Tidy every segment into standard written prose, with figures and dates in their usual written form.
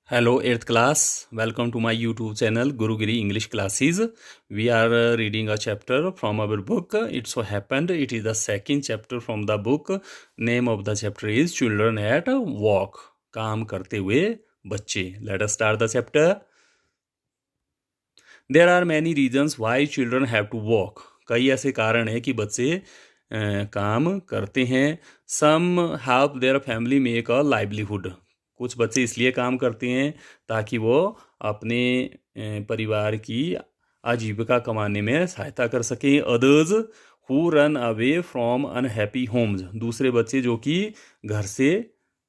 Hello, 8th class. Welcome to my YouTube channel, Gurugiri English Classes. We are reading a chapter from our book. It so happened it is the second chapter from the book. Name of the chapter is Children at Walk. काम करते हुए बच्चे. Let us start the chapter. There are many reasons why children have to walk. कई ऐसे कारण हैं कि बच्चे काम करते हैं. Some help their family make a livelihood. कुछ बच्चे इसलिए काम करते हैं ताकि वो अपने परिवार की आजीविका कमाने में सहायता कर सकें. Others who run away from unhappy homes. दूसरे बच्चे जो कि घर से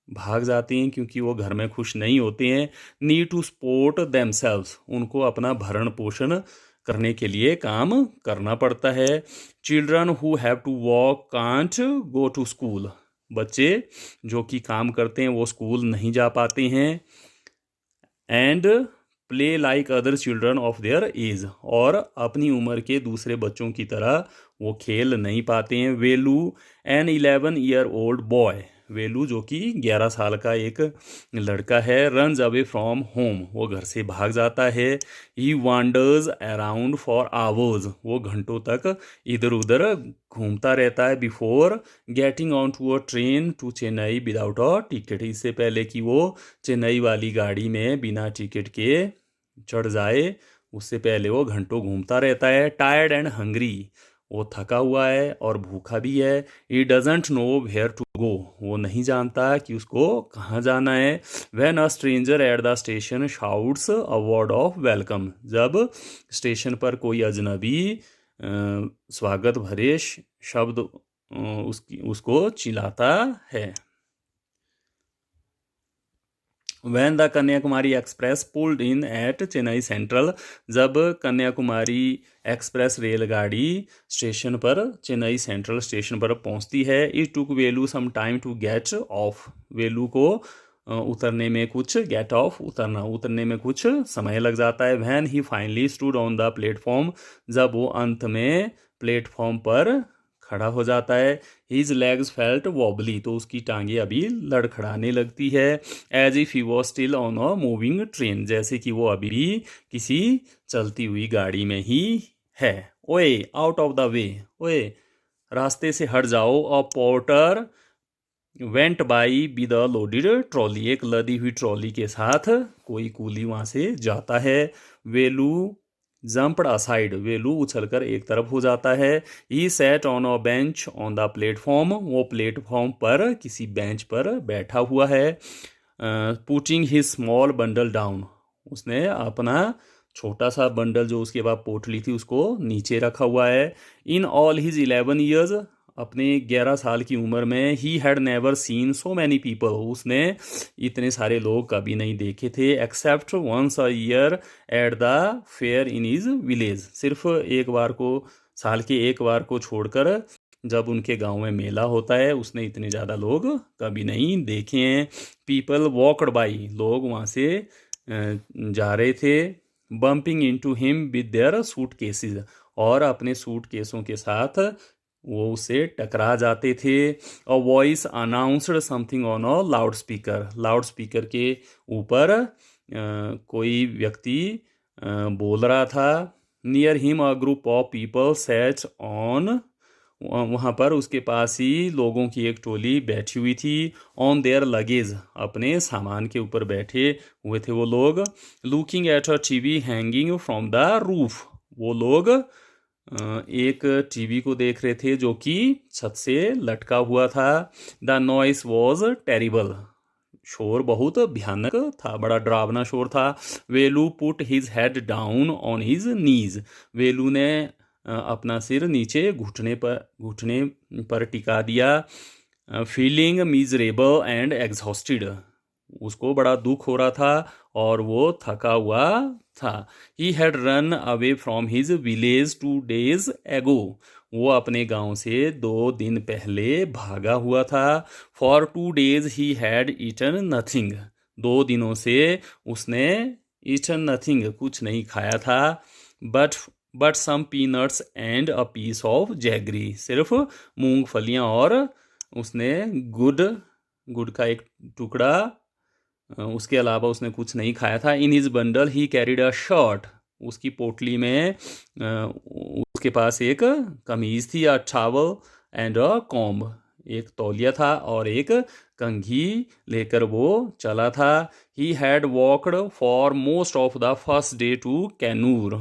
भाग जाते हैं क्योंकि वो घर में खुश नहीं होते हैं. Need to support themselves. उनको अपना भरण पोषण करने के लिए काम करना पड़ता है. Children who have to work can't go to school. बच्चे जो कि काम करते हैं वो स्कूल नहीं जा पाते हैं. And play like other children of their age. और अपनी उम्र के दूसरे बच्चों की तरह वो खेल नहीं पाते हैं. वेलू एन 11 year old बॉय. वेलू जो कि 11 साल का एक लड़का है. Runs away from home. वो घर से भाग जाता है. He wanders around for hours. वो घंटों तक इधर उधर घूमता रहता है. Before getting on to a train to Chennai without a ticket. इससे पहले कि वो चेन्नई वाली गाड़ी में बिना टिकट के चढ़ जाए उससे पहले वो घंटों घूमता रहता है. Tired and hungry. वो थका हुआ है और भूखा भी है. He doesn't know where to go. वो नहीं जानता कि उसको कहाँ जाना है. When a stranger at the station shouts a word of welcome. जब स्टेशन पर कोई अजनबी स्वागत भरे शब्द उसको चिल्लाता है. When the Kanyakumari express pulled in at Chennai central. जब कन्याकुमारी एक्सप्रेस रेलगाड़ी स्टेशन पर चेन्नई सेंट्रल स्टेशन पर पहुंचती है. It took Velu some time to get off. Velu को उतरने में कुछ उतरने में कुछ समय लग जाता है. When he finally stood on the platform. जब वो अंत में प्लेटफॉर्म पर खड़ा हो जाता है. His legs felt wobbly. तो उसकी टांगे अभी लड़खड़ाने लगती है. As if he was still on a moving train. जैसे कि वो अभी भी किसी चलती हुई गाड़ी में ही है. ओए आउट ऑफ द वे. ओए रास्ते से हट जाओ. A porter went by with a loaded trolley. एक लदी हुई ट्रॉली के साथ कोई कूली वहाँ से जाता है. वेलू जंप्ड असाइड. वेलू उछलकर एक तरफ हो जाता है. He sat on a bench on the platform. वो प्लेटफॉर्म पर किसी बेंच पर बैठा हुआ है. Putting his small bundle down. उसने अपना छोटा सा बंडल जो उसके बाद पोटली थी उसको नीचे रखा हुआ है. In all his 11 years. अपने 11 साल की उम्र में he had never seen so many people. उसने इतने सारे लोग कभी नहीं देखे थे. Except once a year at the fair in his village. सिर्फ एक बार को साल के एक बार को छोड़कर जब उनके गांव में मेला होता है उसने इतने ज़्यादा लोग कभी नहीं देखे हैं. People walked by. लोग वहाँ से जा रहे थे. Bumping into him with their suit cases. और अपने सूट केसों के साथ वो उसे टकरा जाते थे. A voice announced something on a loud speaker. Loud speaker के ऊपर कोई व्यक्ति बोल रहा था. Near him a group of people sat on. वहाँ पर उसके पास ही लोगों की एक टोली बैठी हुई थी. On their luggage. अपने सामान के ऊपर बैठे हुए थे वो लोग. Looking at a TV hanging from the roof. वो लोग एक टीवी को देख रहे थे जो कि छत से लटका हुआ था. The noise was terrible. शोर बहुत भयानक था. बड़ा डरावना शोर था. Velu put his head down on his knees. Velu ने अपना सिर नीचे घुटने पर टिका दिया. Feeling miserable and exhausted. उसको बड़ा दुख हो रहा था और वो थका हुआ था. He had run away from his village 2 days एगो. वो अपने गांव से 2 दिन पहले भागा हुआ था. For 2 days he had eaten nothing. 2 दिनों से उसने ईटन नथिंग कुछ नहीं खाया था. But some peanuts and a piece of jaggery. सिर्फ मूंगफलियां और उसने गुड़ का एक टुकड़ा उसके अलावा उसने कुछ नहीं खाया था। In his bundle he carried a shirt, उसकी पोटली में उसके पास एक कमीज थी, अ टॉवल एंड अ कॉम्ब, एक तौलिया था और एक कंघी लेकर वो चला था। He had walked for most of the first day to Kannur,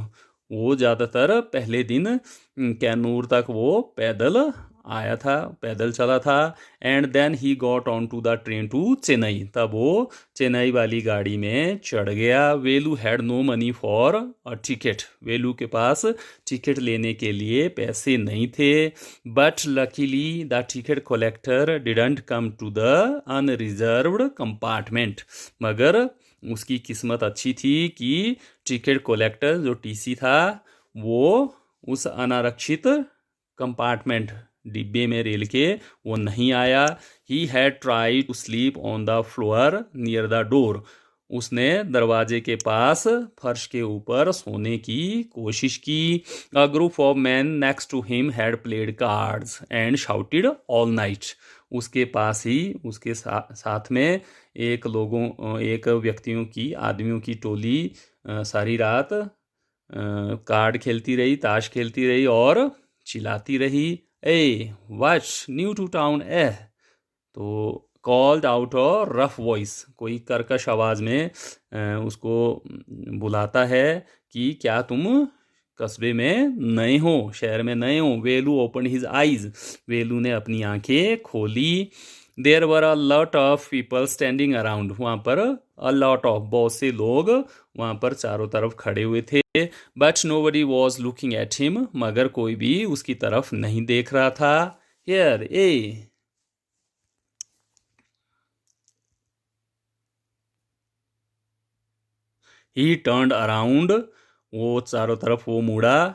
वो ज़्यादातर पहले दिन कैनूर तक वो पैदल आया था, पैदल चला था। And then he got on to the train to Chennai, तब वो चेन्नई वाली गाड़ी में चढ़ गया। Velu had no money for a ticket, Velu के पास टिकट लेने के लिए पैसे नहीं थे। But luckily the ticket collector didn't come to the unreserved compartment, मगर उसकी किस्मत अच्छी थी कि टिकट कलेक्टर जो टीसी था वो उस अनारक्षित कंपार्टमेंट, डिब्बे में रेल के, वो नहीं आया। He had try to sleep on the floor near the door, उसने दरवाजे के पास फर्श के ऊपर सोने की कोशिश की। A group of man next to him had played cards and shouted all night, उसके पास ही उसके साथ में एक व्यक्तियों की, आदमियों की टोली सारी रात कार्ड खेलती रही, ताश खेलती रही और चिल्लाती रही। ए व्हाट्स न्यू टू टाउन ए, तो called out a rough voice, कोई कर्कश आवाज़ में उसको बुलाता है कि क्या तुम कस्बे में नए हो, शहर में नए हो। Velu open his eyes, Velu ने अपनी आंखें खोली। There were a lot of people standing around, वहाँ पर अ लॉट ऑफ, बहुत से लोग वहाँ पर चारों तरफ खड़े हुए थे। But nobody was looking at him, मगर कोई भी उसकी तरफ नहीं देख रहा था। Here a, he turned around, वो चारों तरफ वो मुड़ा।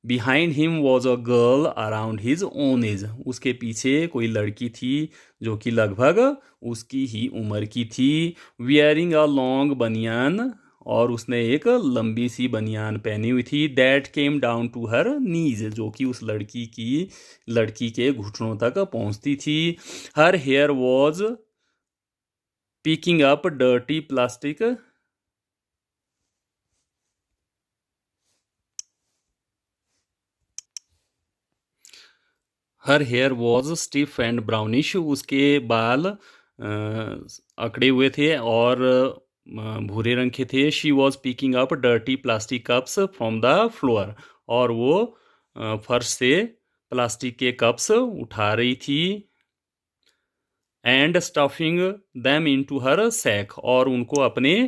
Behind him was a girl around his own age, उसके पीछे कोई लड़की थी जो कि लगभग उसकी ही उम्र की थी। वियरिंग अ लॉन्ग बनियान, और उसने एक लंबी सी बनियान पहनी हुई थी। That came down to her knees, जो कि उस लड़की के घुटनों तक पहुंचती थी। Her hair was picking up dirty plastic, her hair was stiff and brownish, उसके बाल अकड़े हुए थे और भूरे रंग के थे। She was picking up dirty plastic cups from the floor, और वो फर्श से प्लास्टिक के कप्स उठा रही थी। And stuffing them into her sack, और उनको अपने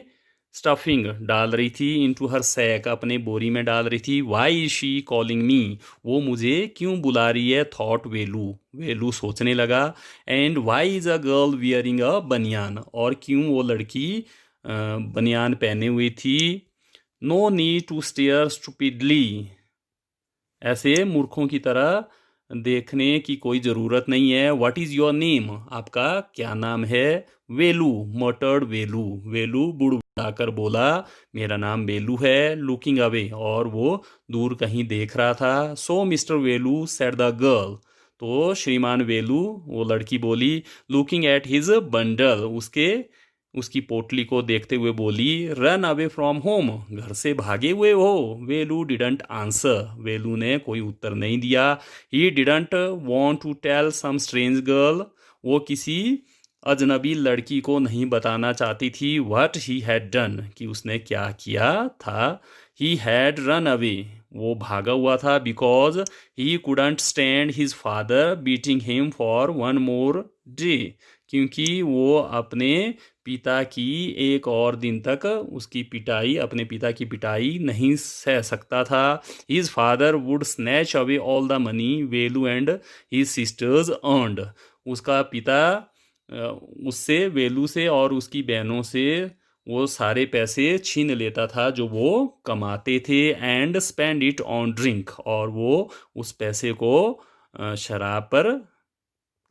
स्टफिंग डाल रही थी, इनटू हर सैक, अपने बोरी में डाल रही थी। Why is she calling me, वो मुझे क्यों बुला रही है, थॉट वेलू, वेलू सोचने लगा। And why is a girl wearing a banian, और क्यों वो लड़की बनियान पहने हुई थी। No need to stare stupidly, ऐसे मूर्खों की तरह देखने की कोई ज़रूरत नहीं है। व्हाट इज़ योर नेम, आपका क्या नाम है। वेलू मटर्ड वेलू, वेलू बुड़बुड़ाकर बोला मेरा नाम वेलू है। लुकिंग अवे, और वो दूर कहीं देख रहा था। So mister Velu said the girl, तो श्रीमान वेलू, वो लड़की बोली। लुकिंग एट हिज बंडल, उसकी पोटली को देखते हुए बोली। रन अवे फ्रॉम होम, घर से भागे हुए हो। वेलू डिडंट आंसर, वेलू ने कोई उत्तर नहीं दिया। He didn't want to tell some strange girl, वो किसी अजनबी लड़की को नहीं बताना चाहती थी। व्हाट ही हैड डन, कि उसने क्या किया था। ही हैड रन अवे, वो भागा हुआ था। Because he couldn't stand his father beating him for one more day, क्योंकि वो अपने पिता की एक और दिन तक उसकी पिटाई, अपने पिता की पिटाई नहीं सह सकता था। His father would snatch away all the money Velu and his sisters earned, उसका पिता उससे, वेलू से और उसकी बहनों से वो सारे पैसे छीन लेता था जो वो कमाते थे। And spend it on drink, और वो उस पैसे को शराब पर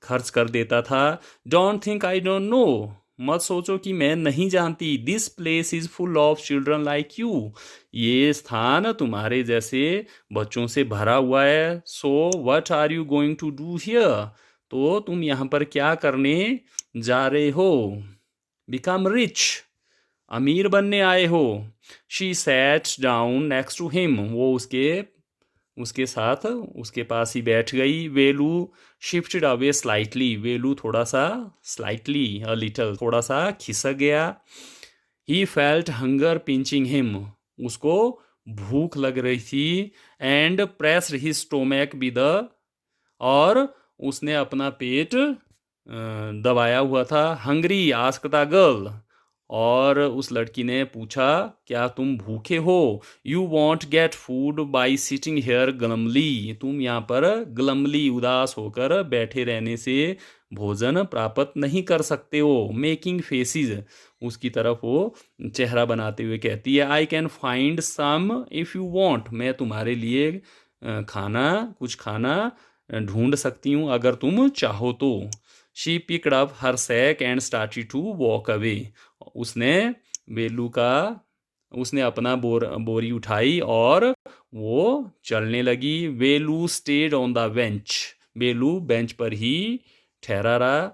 खर्च कर देता था। Don't think I don't know, मत सोचो कि मैं नहीं जानती। This place is full of children like you, ये स्थान तुम्हारे जैसे बच्चों से भरा हुआ है। So what are you going to do here, तो तुम यहाँ पर क्या करने जा रहे हो। बिकम रिच, अमीर बनने आए हो। She sat down next to him, वो उसके साथ उसके पास ही बैठ गई। Velu shifted away slightly, Velu थोड़ा सा, स्लाइटली अ लिटल, थोड़ा सा खिसक गया। He felt hunger pinching him, उसको भूख लग रही थी। And pressed his stomach with, और उसने अपना पेट दबाया हुआ था। हंग्री आस्क्ड द गर्ल, और उस लड़की ने पूछा क्या तुम भूखे हो। You won't get food by sitting here glumly, तुम यहाँ पर ग्लमली उदास होकर बैठे रहने से भोजन प्राप्त नहीं कर सकते हो। मेकिंग फेसिस, उसकी तरफ वो चेहरा बनाते हुए कहती है। I can find some if you want, मैं तुम्हारे लिए कुछ खाना ढूंढ सकती हूँ अगर तुम चाहो तो। She picked up her sack and started to walk away, उसने बेलू का उसने अपना बोरी उठाई और वो चलने लगी। वेलू स्टेड ऑन द बेंच, बेलू बेंच पर ही ठहरा रहा,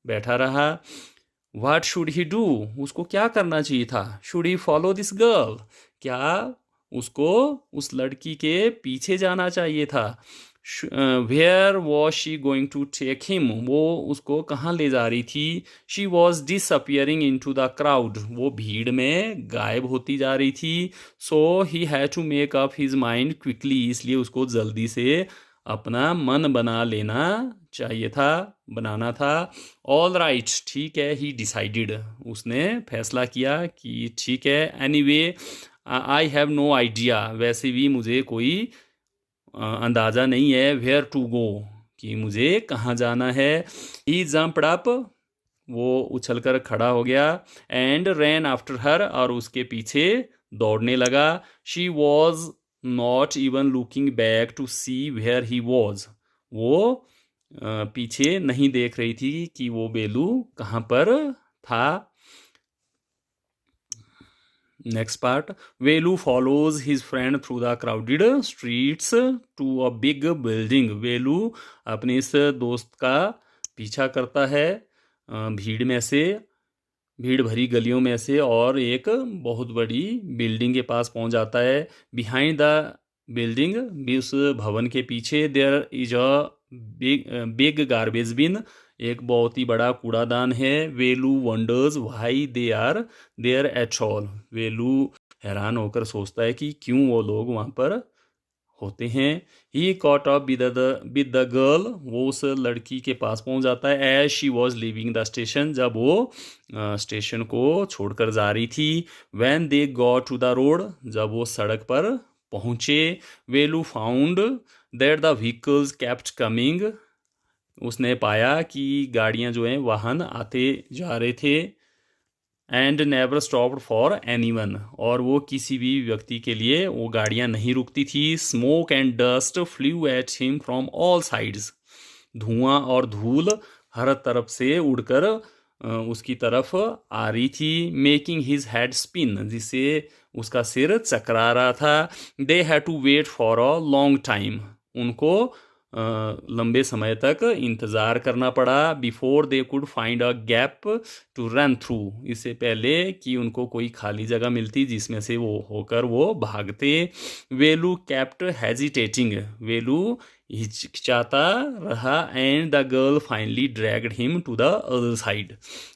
बैठा रहा। व्हाट शुड ही डू, उसको क्या करना चाहिए था। Should he follow this girl, क्या उसको उस लड़की के पीछे जाना चाहिए था। Where was she going to take him, वो उसको कहाँ ले जा रही थी। She was disappearing into the crowd, वो भीड़ में गायब होती जा रही थी। So he had to make up his mind quickly, इसलिए उसको जल्दी से अपना मन बना लेना चाहिए था, बनाना था। ऑल राइट, ठीक है, ही डिसाइडेड, उसने फैसला किया कि ठीक है। Anyway I have no idea, वैसे भी मुझे कोई अंदाज़ा नहीं है। वेयर टू गो, कि मुझे कहाँ जाना है। ही जंप्ड अप, वो उछलकर खड़ा हो गया। एंड रैन आफ्टर हर, और उसके पीछे दौड़ने लगा। She was not even looking back to see where he was, वो पीछे नहीं देख रही थी कि वो बेलू कहाँ पर था। Next part, Velu follows his friend through the crowded streets to a big building, Velu अपने इस दोस्त का पीछा करता है भीड़ में से, भीड़ भरी गलियों में से, और एक बहुत बड़ी बिल्डिंग के पास पहुंच जाता है। बिहाइंड द बिल्डिंग, भी उस भवन के पीछे, there is a big garbage bin, एक बहुत ही बड़ा कूड़ादान है। Velu wonders why they are there at all, Velu हैरान होकर सोचता है कि क्यों वो लोग वहाँ पर होते हैं। He caught up with the girl, वो उस लड़की के पास पहुंच जाता है। As she was leaving the station, जब वो स्टेशन को छोड़कर जा रही थी। When they got to the road, जब वो सड़क पर पहुंचे। Velu found that the vehicles kept coming, उसने पाया कि गाड़ियां जो हैं वाहन आते जा रहे थे। And never stopped for anyone, और वो किसी भी व्यक्ति के लिए वो गाड़ियां नहीं रुकती थी। Smoke and dust flu at him from all sides, धुआं और धूल हर तरफ से उड़कर उसकी तरफ आ रही थी। मेकिंग हिज हेड स्पिन, जिससे उसका सिर चकरा रहा था। They had to wait for a long time, उनको लंबे समय तक इंतज़ार करना पड़ा। Before they could find a gap to run through, इससे पहले कि उनको कोई खाली जगह मिलती जिसमें से वो होकर वो भागते। वेलू कैप्ट हेजिटेटिंग, वेलू हिचकिचाता रहा। And the girl finally dragged him to the other side,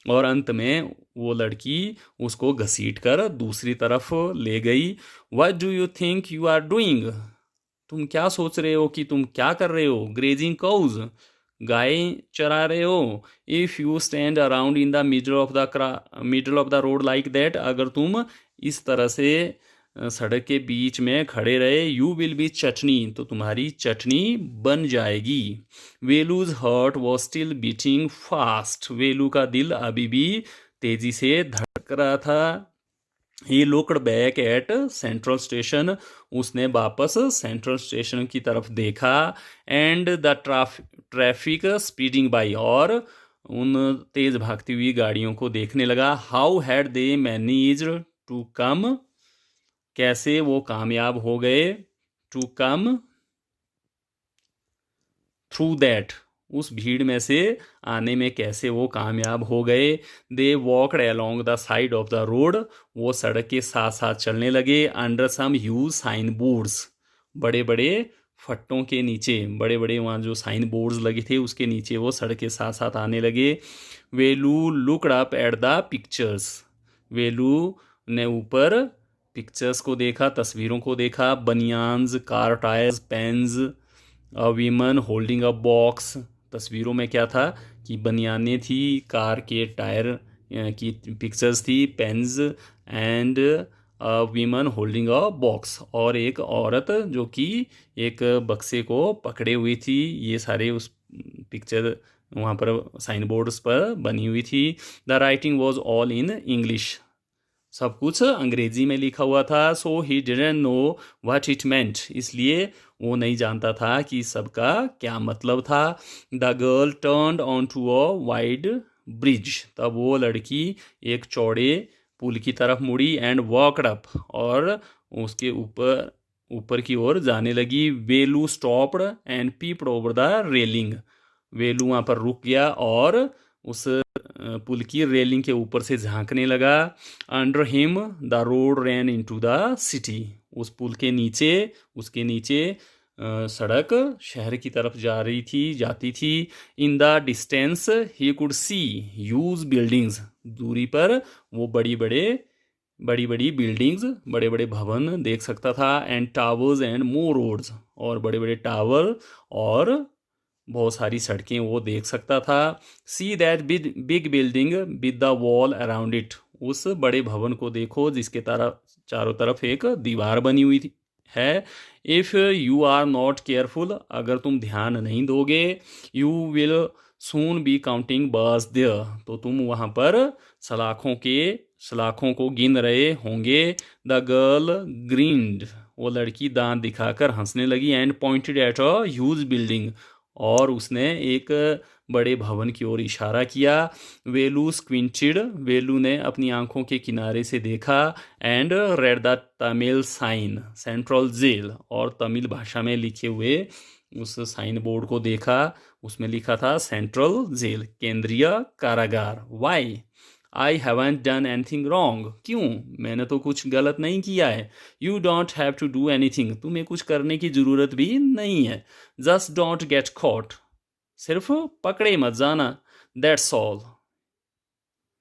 और अंत में वो लड़की उसको घसीट कर दूसरी तरफ ले गई। What do you think you are doing, तुम क्या सोच रहे हो कि तुम क्या कर रहे हो। ग्रेजिंग काउज, गाय चरा रहे हो। If you stand around in the middle of the road like that, अगर तुम इस तरह से सड़क के बीच में खड़े रहे। यू विल बी चटनी, तो तुम्हारी चटनी बन जाएगी। Velu's heart was still beating fast, Velu का दिल अभी भी तेजी से धड़क रहा था। He looked back at central station, उसने वापस सेंट्रल स्टेशन की तरफ देखा। And the traffic speeding by, और उन तेज भागती हुई गाड़ियों को देखने लगा। How had they manage to come, कैसे वो कामयाब हो गए। टू कम थ्रू दैट, उस भीड़ में से आने में कैसे वो कामयाब हो गए। They walked along the side of the road, वो सड़क के साथ साथ चलने लगे। Under some huge sign boards, बड़े बड़े फट्टों के नीचे, बड़े बड़े वहाँ जो साइन बोर्ड्स लगे थे उसके नीचे वो सड़क के साथ साथ आने लगे। Velu looked up at the pictures, Velu ने ऊपर पिक्चर्स को देखा, तस्वीरों को देखा। Banians, car tyres, pens, a women holding a box, तस्वीरों में क्या था कि बनियानें थी, कार के टायर की पिक्चर्स थी, pens and women holding a box, और एक औरत जो कि एक बक्से को पकड़े हुई थी। ये सारे उस पिक्चर वहाँ पर साइन बोर्ड्स पर बनी हुई थी। The writing was all in English, सब कुछ अंग्रेजी में लिखा हुआ था। So he didn't know what it meant, इसलिए वो नहीं जानता था कि सबका क्या मतलब था। The girl turned on to a wide bridge, तब वो लड़की एक चौड़े पुल की तरफ मुड़ी। एंड वॉकड अप, और उसके ऊपर ऊपर की ओर जाने लगी। Velu stopped and peeped over the railing, Velu वहाँ पर रुक गया और उस पुल की रेलिंग के ऊपर से झांकने लगा। Under him the road ran into the city, उस पुल के नीचे, उसके नीचे सड़क शहर की तरफ जाती थी। In the distance he could see huge buildings, दूरी पर वो बड़ी बड़ी बिल्डिंग्स, बड़े बड़े भवन देख सकता था। And towers and more roads, और बड़े बड़े टावर और बहुत सारी सड़कें वो देख सकता था। See that big building with the wall around it, उस बड़े भवन को देखो जिसके तरफ चारों तरफ एक दीवार बनी हुई है। If you are not careful, अगर तुम ध्यान नहीं दोगे, you will soon be counting birds there, तो तुम वहाँ पर सलाखों को गिन रहे होंगे। द गर्ल ग्रीन्ड, वो लड़की दांत दिखाकर हंसने लगी। And pointed at a huge building, और उसने एक बड़े भवन की ओर इशारा किया। वेलू स्क्विंटेड, वेलू ने अपनी आंखों के किनारे से देखा। And read the Tamil sign central jail, और तमिल भाषा में लिखे हुए उस साइन बोर्ड को देखा, उसमें लिखा था सेंट्रल जेल, केंद्रीय कारागार। Why I haven't done anything wrong, क्यों, मैंने तो कुछ गलत नहीं किया है। You don't have to do anything, तुम्हें कुछ करने की ज़रूरत भी नहीं है। जस्ट डोंट गेट कॉट, सिर्फ पकड़े मत जाना। दैट्स ऑल,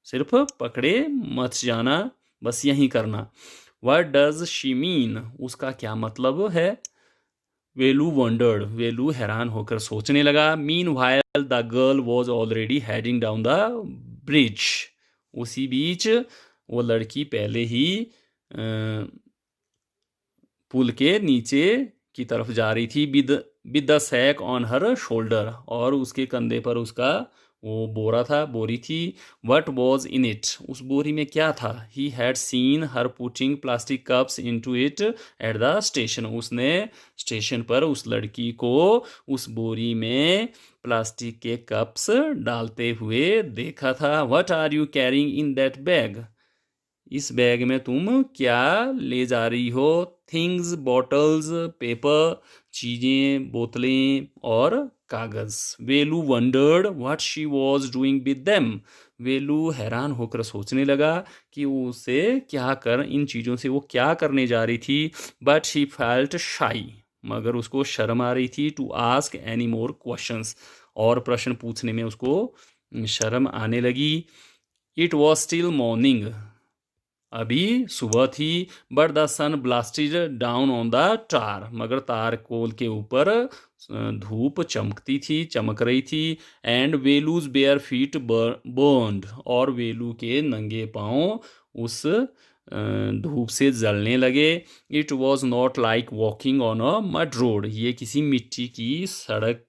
सिर्फ पकड़े मत जाना, बस यही करना। व्हाट डज शी मीन, उसका क्या मतलब है। वेलू वंडर्ड, वेलू हैरान होकर सोचने लगा। Mean while the girl was already heading down the bridge, उसी बीच वो लड़की पहले ही पुल के नीचे की तरफ जा रही थी। With the sack on her shoulder, और उसके कंधे पर उसका वो बोरी थी। वट वॉज इन इट, उस बोरी में क्या था। He had seen her putting plastic cups into it at the station, उसने स्टेशन पर उस लड़की को उस बोरी में प्लास्टिक के कप्स डालते हुए देखा था। What are you carrying in that bag, इस बैग में तुम क्या ले जा रही हो। थिंग्स, बॉटल्स, पेपर, चीज़ें, बोतलें और कागज़। Velu wondered what she was doing with them, Velu हैरान होकर सोचने लगा कि उसे इन चीज़ों से वो क्या करने जा रही थी। बट शी फेल्ट शाई, मगर उसको शर्म आ रही थी। To ask any more questions, और प्रश्न पूछने में उसको शर्म आने लगी। इट वॉज स्टिल मॉर्निंग, अभी सुबह थी। But the sun blasted down on the tar, मगर तार कोल के ऊपर धूप चमक रही थी। And Velu's bare feet burned, और वेलू के नंगे पाँव उस धूप से जलने लगे। It was not like walking on a mud road, ये किसी मिट्टी की सड़क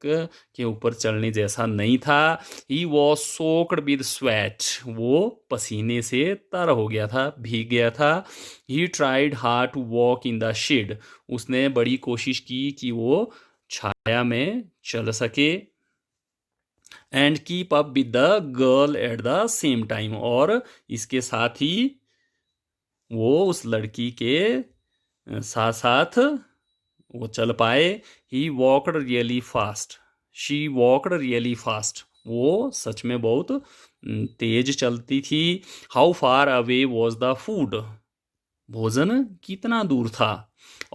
के ऊपर चलने जैसा नहीं था। He was soaked with sweat, वो पसीने से तर हो गया था, भीग गया था। He tried hard to walk in the shade, उसने बड़ी कोशिश की कि वो छाया में चल सके। And keep up with the girl at the same time, और इसके साथ ही वो उस लड़की के साथ साथ वो चल पाए। He walked really fast, she walked really fast, वो सच में बहुत तेज चलती थी। How far away was the food, भोजन कितना दूर था।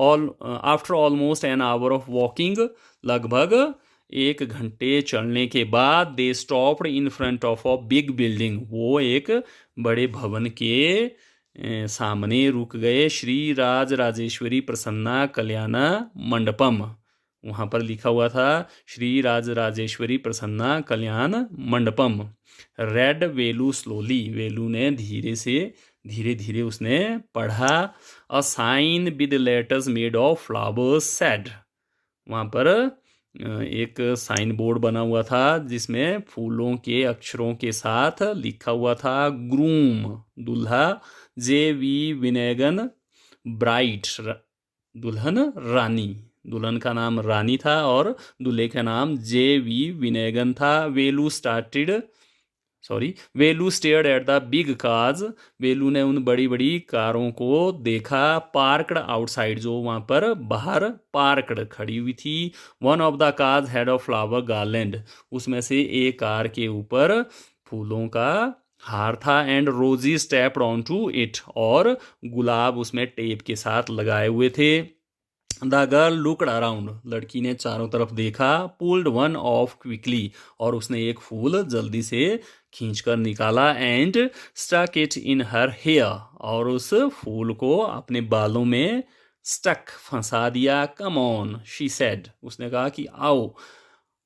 All after almost an hour of walking, लगभग 1 घंटे चलने के बाद they stopped in front of a big building, वो एक बड़े भवन के सामने रुक गए। श्री राज राजेश्वरी प्रसन्ना कल्याण मंडपम, वहाँ पर लिखा हुआ था श्री राज राजेश्वरी प्रसन्ना कल्याण मंडपम। रेड वेलू स्लोली, वेलू ने धीरे धीरे उसने पढ़ा। A sign with letters made of flowers said, वहाँ पर एक साइन बोर्ड बना हुआ था जिसमें फूलों के अक्षरों के साथ लिखा हुआ था ग्रूम, दूल्हा, J.V. विनेगन ब्राइट, दुल्हन रानी, दुल्हन का नाम रानी था और दूल्हे का नाम J.V. विनेगन था। Velu stared at the big cars, Velu ने उन बड़ी बड़ी कारों को देखा। पार्कड आउटसाइड, जो वहाँ पर बाहर पार्कड खड़ी हुई थी। One of the cars had a flower garland, उसमें से एक कार के ऊपर फूलों का हार था। एंड रोजी स्टेप्ड ऑन टू इट, और गुलाब उसमें टेप के साथ लगाए हुए थे। द गर्ल लुकड अराउंड, लड़की ने चारों तरफ देखा। पुल्ड वन ऑफ क्विकली, और उसने एक फूल जल्दी से खींचकर निकाला। And stuck it in her hair, और उस फूल को अपने बालों में स्टक, फंसा दिया। कम ऑन शी सेड, उसने कहा कि आओ।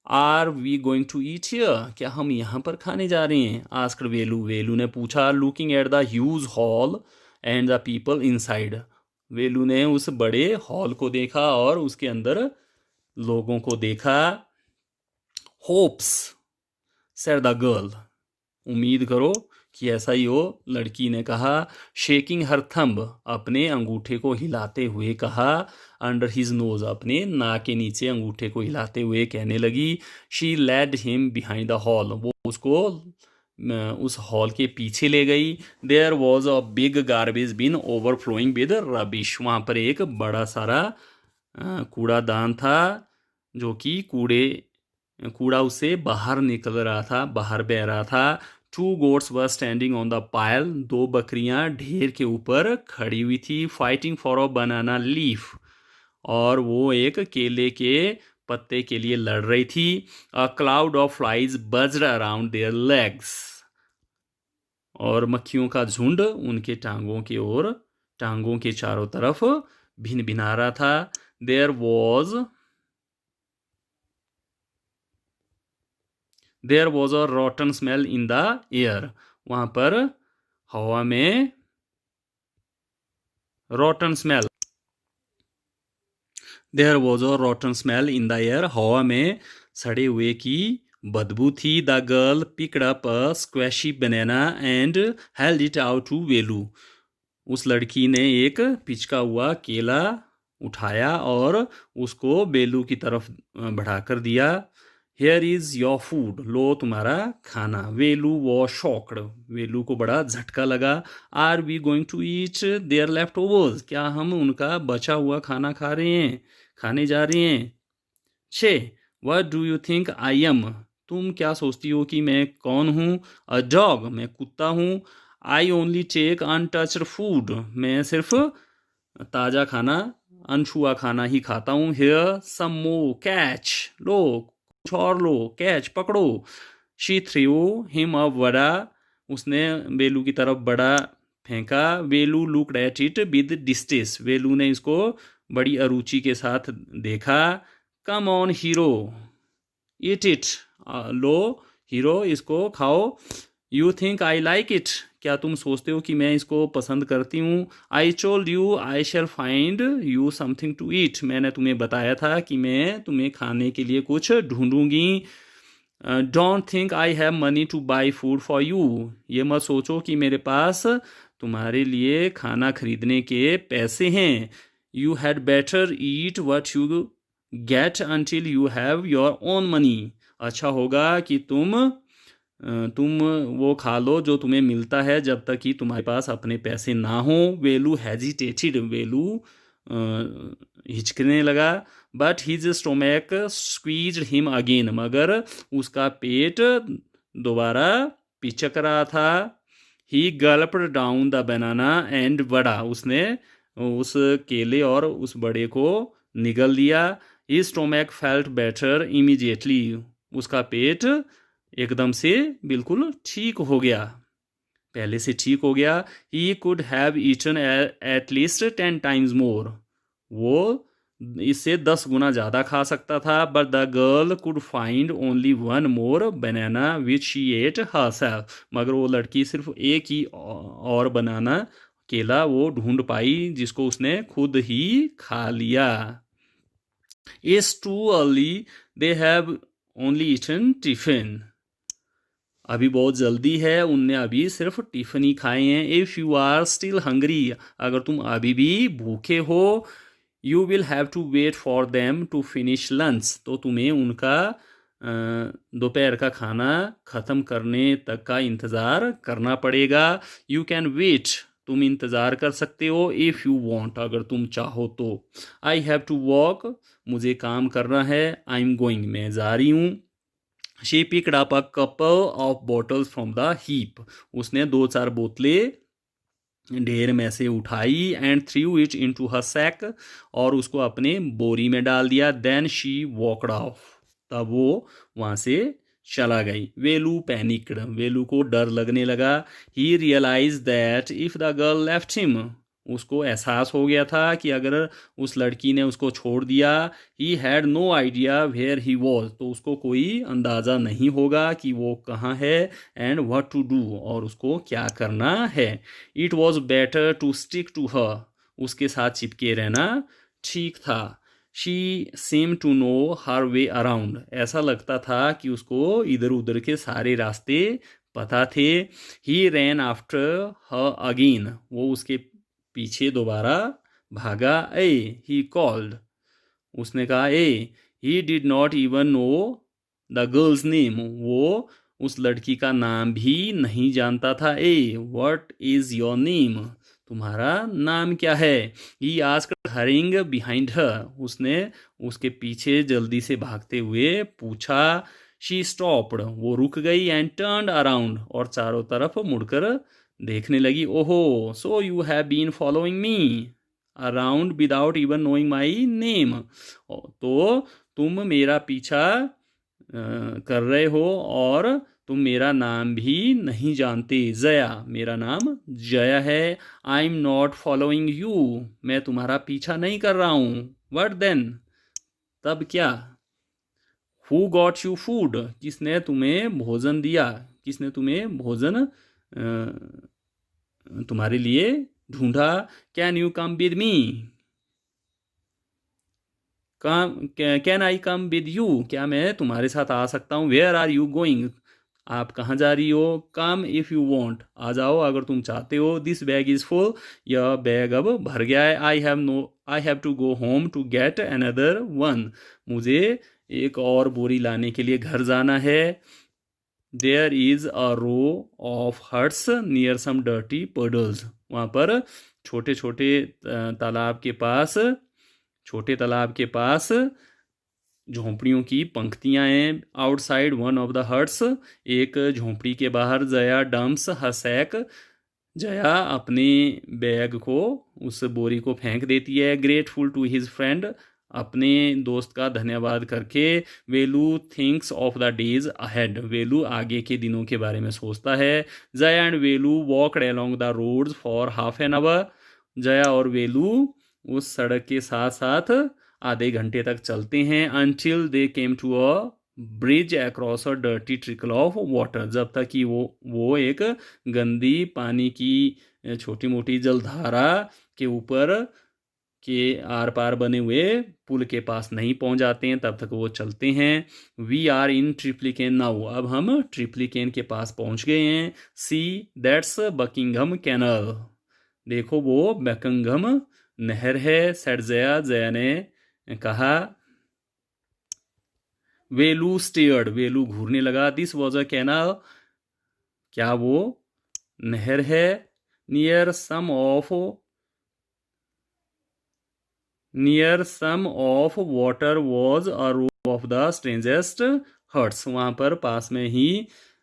Are we going to eat here, क्या हम यहाँ पर खाने जा रहे हैं। आस्क्ड वेलू, वेलू ने पूछा। Looking at the huge hall and the people inside, Velu ने उस बड़े हॉल को देखा और उसके अंदर लोगों को देखा। होप्स सेड द गर्ल, उम्मीद करो कि ऐसा ही हो, लड़की ने कहा। शेकिंग हर थंब, अपने अंगूठे को हिलाते हुए कहा। अंडर हिज नोज, अपने नाक के नीचे अंगूठे को हिलाते हुए कहने लगी। She led him behind the hall, वो उसको उस हॉल के पीछे ले गई। There was a big garbage bin overflowing with rubbish, वहाँ पर एक बड़ा सारा कूड़ादान था जो कि कूड़ा उससे बाहर निकल रहा था, बाहर बह रहा था। 2 goats were standing on the pile, 2 बकरियां ढेर के ऊपर खड़ी हुई थी। Fighting for a banana leaf, और वो एक केले के पत्ते के लिए लड़ रही थी। A cloud of flies buzzed around their legs, और मक्खियों का झुंड उनके टांगों के चारों तरफ भिन भिना रहा था। There was a rotten smell in the air, वहां पर हवा में rotten smell, there was a rotten smell in the air, हवा में सड़े हुए की बदबू थी। The girl picked up a squashy banana and held it out to Velu, उस लड़की ने एक पिचका हुआ केला उठाया और उसको बेलू की तरफ बढ़ाकर दिया। हेयर इज योर फूड, लो तुम्हारा खाना। वेलू वॉज शॉक्ड, वेलू को बड़ा झटका लगा। Are we going to eat their leftovers, क्या हम उनका बचा हुआ खाना खाने जा रहे हैं। छे what do you think I am, तुम क्या सोचती हो कि मैं कौन हूँ। अ डॉग, मैं कुत्ता हूँ। I only take untouched food, मैं सिर्फ ताज़ा खाना, अनछुआ खाना ही खाता हूँ। हेयर सम मोर कैच, लो कुछ और लो, कैच पकड़ो। शी थ्रू हिम अ वड़ा, उसने वेलू की तरफ बड़ा फेंका। वेलू looked at it with distance, वेलू ने इसको बड़ी अरुचि के साथ देखा। Come on hero eat it, low hero इसको खाओ। You think I like it, क्या तुम सोचते हो कि मैं इसको पसंद करती हूँ। I told you I shall find you something to eat, मैंने तुम्हें बताया था कि मैं तुम्हें खाने के लिए कुछ ढूंढूंगी। Don't think I have money to buy food for you, ये मत सोचो कि मेरे पास तुम्हारे लिए खाना खरीदने के पैसे हैं। You had better eat what you get until you have your own money, अच्छा होगा कि तुम वो खा लो जो तुम्हें मिलता है जब तक कि तुम्हारे पास अपने पैसे ना हो। वेलू हेजिटेटेड, वेलू हिचकने लगा। But his stomach squeezed him again, मगर उसका पेट दोबारा पिचक रहा था। ही गल्प्ड डाउन द बनाना एंड बड़ा, उसने उस केले और उस बड़े को निगल लिया। ही स्टोमैक फेल्ट बेटर इमीडिएटली, उसका पेट एकदम से बिल्कुल ठीक हो गया, पहले से ठीक हो गया। He could have eaten at least 10 times more, वो इससे 10 गुना ज़्यादा खा सकता था। But the girl could find only one more banana which she ate herself, मगर वो लड़की सिर्फ एक ही और बनाना, केला वो ढूंढ पाई जिसको उसने खुद ही खा लिया। It's too early, they have only eaten tiffin, अभी बहुत जल्दी है, उनने अभी सिर्फ टिफिन ही खाए हैं। If you are still hungry, अगर तुम अभी भी भूखे हो, you will have to wait for them to finish lunch, तो तुम्हें उनका दोपहर का खाना ख़त्म करने तक का इंतज़ार करना पड़ेगा। यू कैन वेट, तुम इंतज़ार कर सकते हो। इफ़ यू वॉन्ट, अगर तुम चाहो तो। आई हैव टू वॉक, मुझे काम करना है। आई एम गोइंग, मैं जा रही हूँ। She picked up a couple of bottles from the heap, उसने 2-4 बोतलें ढेर में से उठाई। And threw it into her sack, और उसको अपने बोरी में डाल दिया। देन शी वॉकड ऑफ, तब वो वहाँ से चला गई। वेलू पैनिक्ड, वेलू को डर लगने लगा। He realise that if the girl left him, उसको एहसास हो गया था कि अगर उस लड़की ने उसको छोड़ दिया, he had no idea where he was, तो उसको कोई अंदाज़ा नहीं होगा कि वो कहाँ है। एंड व्हाट टू डू, और उसको क्या करना है। It was better to stick to her, उसके साथ चिपके रहना ठीक था। She seem to know her way around, ऐसा लगता था कि उसको इधर उधर के सारे रास्ते पता थे। ही रैन आफ्टर हर अगेन, वो उसके पीछे दोबारा भागा। ए, ही कॉल्ड, उसने कहा। Hey, he did not even know the girl's name, वो उस लड़की का नाम भी नहीं जानता था। Hey, what is your name, तुम्हारा नाम क्या है। He asked hurrying behind her, उसने उसके पीछे जल्दी से भागते हुए पूछा। शी स्टॉप्ड, वो रुक गई। एंड टर्न्ड अराउंड, और चारों तरफ मुड़कर देखने लगी। ओहो, so you have been following me around without even knowing my name, तो तुम मेरा पीछा कर रहे हो और तुम मेरा नाम भी नहीं जानते। जया, मेरा नाम जया है। I am not following you, मैं तुम्हारा पीछा नहीं कर रहा हूँ। व्हाट देन, तब क्या। हु गॉट यू फूड, किसने तुम्हें भोजन दिया, किसने तुम्हें भोजन तुम्हारे लिए ढूंढा। Can you come with me, can I come with you, क्या मैं तुम्हारे साथ आ सकता हूँ। वेयर आर यू गोइंग, आप कहाँ जा रही हो। कम इफ़ यू वॉन्ट, आ जाओ अगर तुम चाहते हो। दिस बैग इज़ फुल, यह बैग अब भर गया है। I have to go home to get another one, मुझे एक और बोरी लाने के लिए घर जाना है। There is a row of huts near some dirty puddles, वहाँ पर छोटे छोटे तालाब के पास, छोटे तालाब के पास झोंपड़ियों की पंक्तियां हैं। Outside one of the huts, एक झोंपड़ी के बाहर जया डम्प्स हर सैक, जया अपने बैग को, उस बोरी को फेंक देती है। ग्रेटफुल टू हिज फ्रेंड, अपने दोस्त का धन्यवाद करके। Velu thinks of the days ahead, Velu आगे के दिनों के बारे में सोचता है। Jaya and Velu walked along the roads for half an hour, Jaya और वेलू उस सड़क के साथ साथ आधे घंटे तक चलते हैं। Until they came to a bridge across a dirty trickle of water, जब तक कि वो एक गंदी पानी की छोटी मोटी जलधारा के ऊपर के आर पार बने हुए पुल के पास नहीं पहुंच जाते हैं, तब तक वो चलते हैं। We are in Triplicane now, अब हम ट्रिप्लिकेन के पास पहुंच गए हैं। सी दैट्स बकिंगम कैनल, देखो वो बकिंगम नहर है। सेट जया, जया ने कहा। वेलू स्टेयर्ड, वेलू घूरने लगा। दिस वॉज अ कैनाल, क्या वो नहर है। Near some of near some of water was a roof of the strangest huts. वहाँ पर पास में ही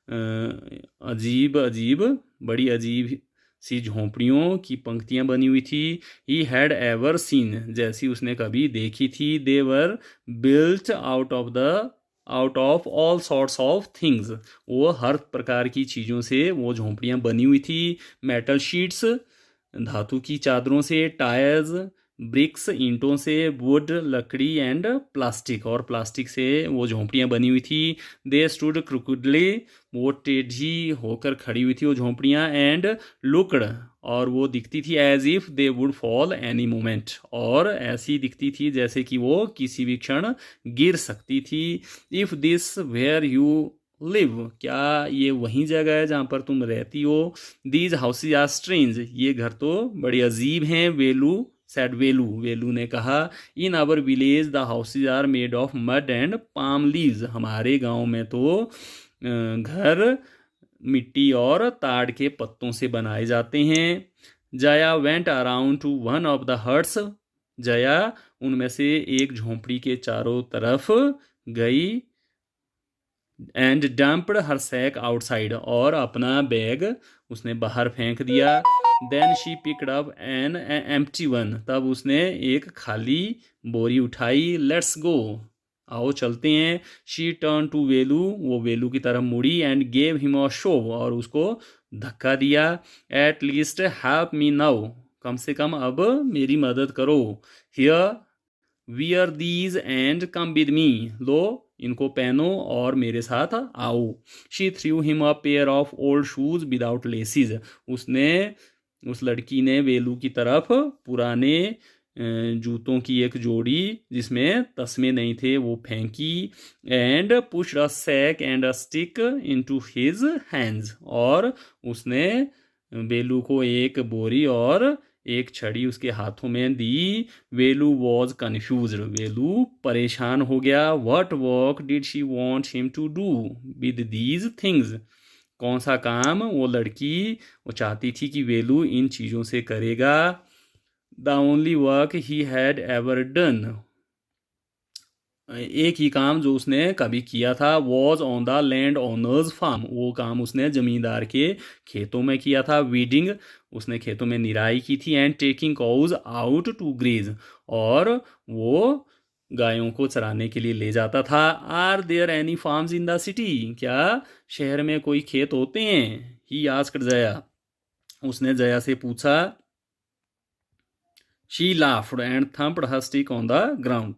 अजीब अजीब बड़ी अजीब सी झोंपड़ियों की पंक्तियां बनी हुई थी। ही हैड एवर सीन, जैसी उसने कभी देखी थी। They were built out of all sorts of things. वो हर प्रकार की चीज़ों से वो झोंपड़ियाँ बनी हुई थी। मेटल शीट्स, धातु की चादरों से, टायर्स, ब्रिक्स, ईंटों से, वुड, लकड़ी एंड प्लास्टिक, और प्लास्टिक से वो झोंपड़ियाँ बनी हुई थी। दे स्टूड क्रुकुडली, वो टेढ़ी होकर खड़ी हुई थी वो झोंपड़ियाँ। एंड लुकड, और वो दिखती थी as if they would fall any moment, और ऐसी दिखती थी जैसे कि वो किसी भी क्षण गिर सकती थी। Is this where you live, क्या ये वही जगह है जहाँ पर तुम रहती हो। दीज हाउसेज आर स्ट्रेंज, ये घर तो बड़े अजीब हैं। वेलू सेड, वेलू वेलू ने कहा। In our village the houses are made of mud and palm leaves, हमारे गांव में तो घर मिट्टी और ताड़ के पत्तों से बनाए जाते हैं। Jaya went around to one of the huts, Jaya उनमें से एक झोंपड़ी के चारों तरफ गई। And dumped her sack outside, और अपना बैग उसने बाहर फेंक दिया। Then she picked up an empty one, तब उसने एक खाली बोरी उठाई। लेट्स गो, आओ चलते हैं। शी टर्न टू वेलू, वो वेलू की तरफ मुड़ी। And gave him a shove, और उसको धक्का दिया। At least help me now, कम से कम अब मेरी मदद करो। Here wear these and come with me, लो इनको पहनो और मेरे साथ आओ। She threw him a pair of old shoes without laces, उसने उस लड़की ने वेलू की तरफ पुराने जूतों की एक जोड़ी जिसमें तस्मे नहीं थे वो फेंकी। And push a sack and a stick into his hands, और उसने वेलू को एक बोरी और एक छड़ी उसके हाथों में दी। वेलू वॉज कन्फ्यूज, वेलू परेशान हो गया। What work did she want him to do with these things, कौन सा काम वो लड़की वो चाहती थी कि वेलू इन चीज़ों से करेगा। The only work he had ever done, एक ही काम जो उसने कभी किया था। Was on the landowner's farm, वो काम उसने जमींदार के खेतों में किया था। वीडिंग, उसने खेतों में निराई की थी। And taking cows out to graze, और वो गायों को चराने के लिए ले जाता था। Are there any farms in the city, क्या शहर में कोई खेत होते हैं। ही आस्क्ड जया, उसने जया से पूछा। She laughed and thumped her stick on the ground,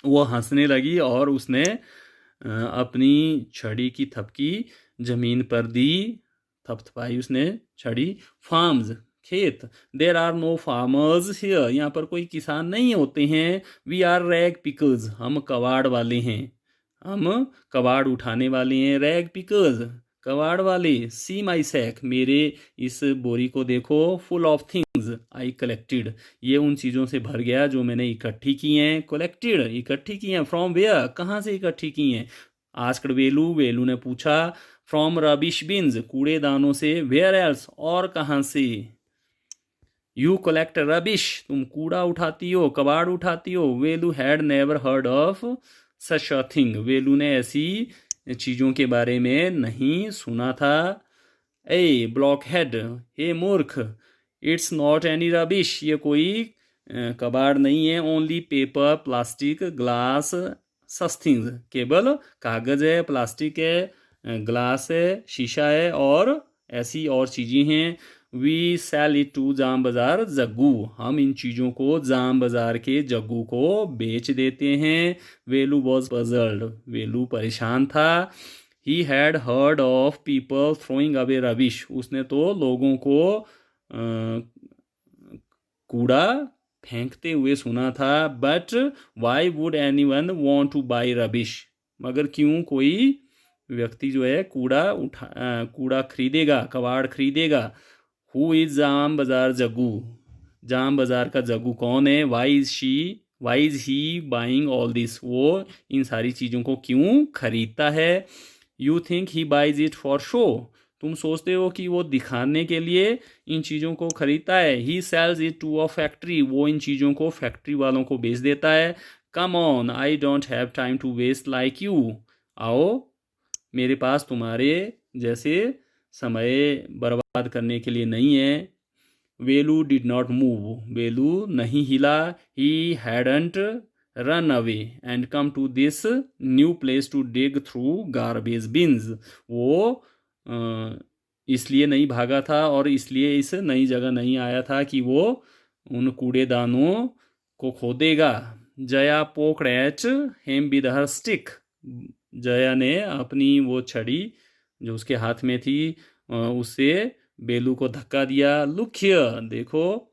वो हंसने लगी और उसने अपनी छड़ी की थपकी जमीन पर दी, थपथपाई उसने छड़ी। फार्म्स, खेत। There are no farmers here, यहाँ पर कोई किसान नहीं होते हैं। वी आर रैग पिकर्स, हम कबाड़ वाले हैं, हम कबाड़ उठाने वाले हैं। रैग पिकर्स, कबाड़ वाले। सी माई सैक, मेरे इस बोरी को देखो। Full of things I collected, ये उन चीज़ों से भर गया जो मैंने इकट्ठी की हैं। कलेक्टेड, इकट्ठी की हैं। फ्रॉम वेयर, कहाँ से इकट्ठी की हैं। आस्क्ड वेलू, वेलू ने पूछा। फ्रॉम रबिश बिन्स, कूड़ेदानों से। वेयर एल्स, और कहाँ से। यू कलेक्ट रबिश, तुम कूड़ा उठाती हो, कबाड़ उठाती हो। Velu had never heard of such a thing, Velu ने ऐसी चीज़ों के बारे में नहीं सुना था। ए ब्लॉक हेड, हे मूर्ख। इट्स नॉट एनी रबिश, ये कोई कबाड़ नहीं है। ओनली पेपर, प्लास्टिक, ग्लास, सस्थिंग्स, केवल कागज़ है, प्लास्टिक है, ग्लास है, शीशा है, और ऐसी और चीज़ें हैं। वी सेल इट टू जाम बाज़ार जग्गू, हम इन चीज़ों को जाम बाज़ार के जग्गू को बेच देते हैं। वेलू वॉज पजल्ड, वेलू परेशान था। He had heard of people throwing away rubbish, उसने तो लोगों को कूड़ा फेंकते हुए सुना था। But why would any one want two by rubbish, मगर क्यों कोई व्यक्ति जो है कूड़ा खरीदेगा, कबाड़ खरीदेगा। हु इज जाम बाजार जग्गू, जाम बाजार का जग्गू कौन है। Why is he buying all this, वो इन सारी चीज़ों को क्यों खरीदता है। You think he buys it for show, तुम सोचते हो कि वो दिखाने के लिए इन चीज़ों को खरीदता है। He sells it to a factory, वो इन चीज़ों को फैक्ट्री वालों को बेच देता है। Come on, I don't have time to waste like you, आओ मेरे पास तुम्हारे जैसे समय बर्बाद करने के लिए नहीं है। Velu did not move, Velu नहीं हिला। He hadn't run away and come to this new place to dig through garbage bins, वो इसलिए नहीं भागा था और इसलिए इस नई जगह नहीं आया था कि वो उन कूड़ेदानों को खोदेगा। Jaya poked at him with her stick, Jaya ने अपनी वो छड़ी जो उसके हाथ में थी उससे बेलू को धक्का दिया। लुक हियर, देखो,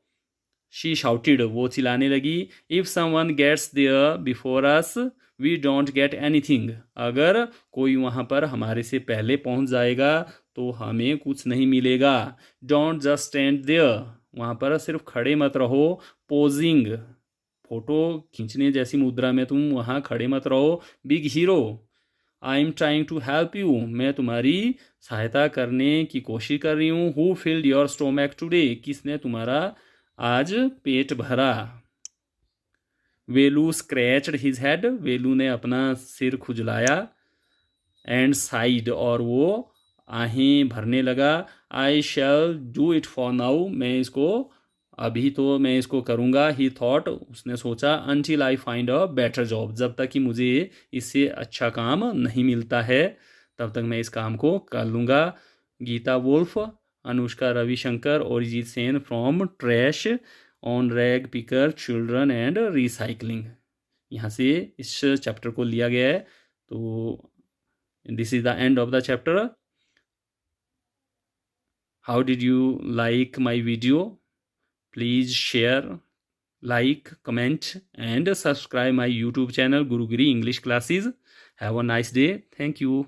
शी शाउटेड, वो चिल्लाने लगी। If someone gets there before us we don't get anything, अगर कोई वहाँ पर हमारे से पहले पहुँच जाएगा तो हमें कुछ नहीं मिलेगा। डोंट जस्ट स्टैंड देयर, वहाँ पर सिर्फ खड़े मत रहो। पोजिंग, फोटो खींचने जैसी मुद्रा में तुम वहाँ खड़े मत रहो। Big hero, I am trying to help you, मैं तुम्हारी सहायता करने की कोशिश कर रही हूँ। Who filled your stomach today, किसने तुम्हारा आज पेट भरा। Velu scratched his head, Velu ने अपना सिर खुजलाया। एंड साइड, और वो आहें भरने लगा। I shall do it for now, मैं इसको अभी तो मैं इसको करूँगा। ही थॉट, उसने सोचा। Until I find a better job, जब तक कि मुझे इससे अच्छा काम नहीं मिलता है तब तक मैं इस काम को कर लूँगा। Gita wolf, Anushka Ravishankar, Arijit Sen from trash on rag picker children and recycling, यहाँ से इस चैप्टर को लिया गया है। तो this is the end of the chapter. How did you like my video? Please share, like, comment and subscribe my YouTube channel Gurugiri English Classes. Have a nice day. Thank you.